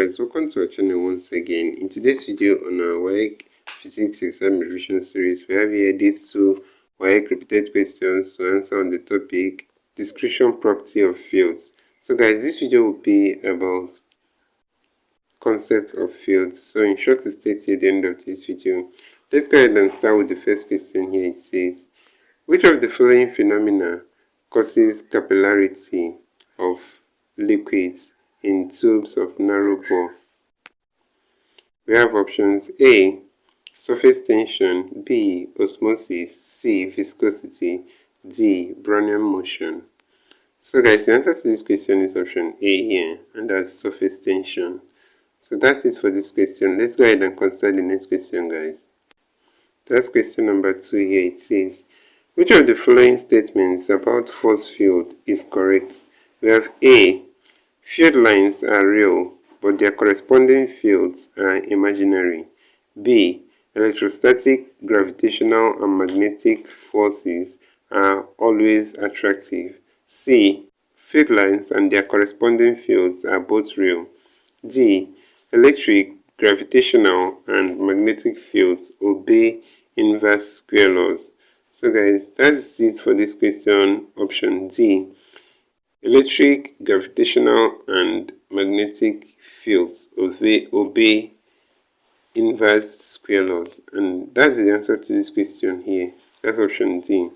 guys, welcome to our channel once again. In today's video on our WAEC physics exam revision series, we have here these two WAEC repeated questions to answer on the topic discretion property of fields. So guys, this video will be about concept of fields. So in short, to state here at the end of this video, let's go ahead and start with the first question here. It says, which of the following phenomena causes capillarity of liquids in tubes of narrow bore? We have options: A, surface tension; B, osmosis; C, viscosity; D, Brownian motion. So guys, the answer to this question is option A here, and that's surface tension. So that's it for this question. Let's go ahead and consider the next question, guys. That's question number 2 here. It says, which of the following statements about force field is correct? We have A, field lines are real, but their corresponding fields are imaginary. B, electrostatic, gravitational, and magnetic forces are always attractive. C, field lines and their corresponding fields are both real. D, electric, gravitational, and magnetic fields obey inverse square laws. So guys, that's it for this question, option D. Electric, gravitational, and magnetic fields obey inverse square laws. And that's the answer to this question here. That's option D.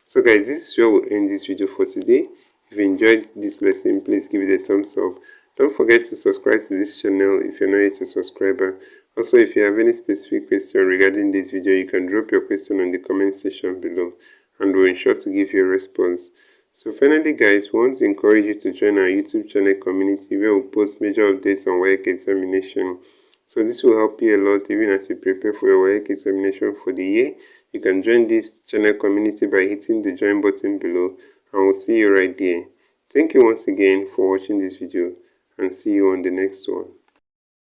So guys, this is where we'll end this video for today. If you enjoyed this lesson, please give it a thumbs up. Don't forget to subscribe to this channel if you're not yet a subscriber. Also, if you have any specific question regarding this video, you can drop your question on the comment section below, and we'll ensure to give you a response. So finally guys, we want to encourage you to join our YouTube channel community where we post major updates on WAEC examination. So this will help you a lot even as you prepare for your WAEC examination for the year. You can join this channel community by hitting the join button below, and we'll see you right there. Thank you once again for watching this video, and see you on the next one.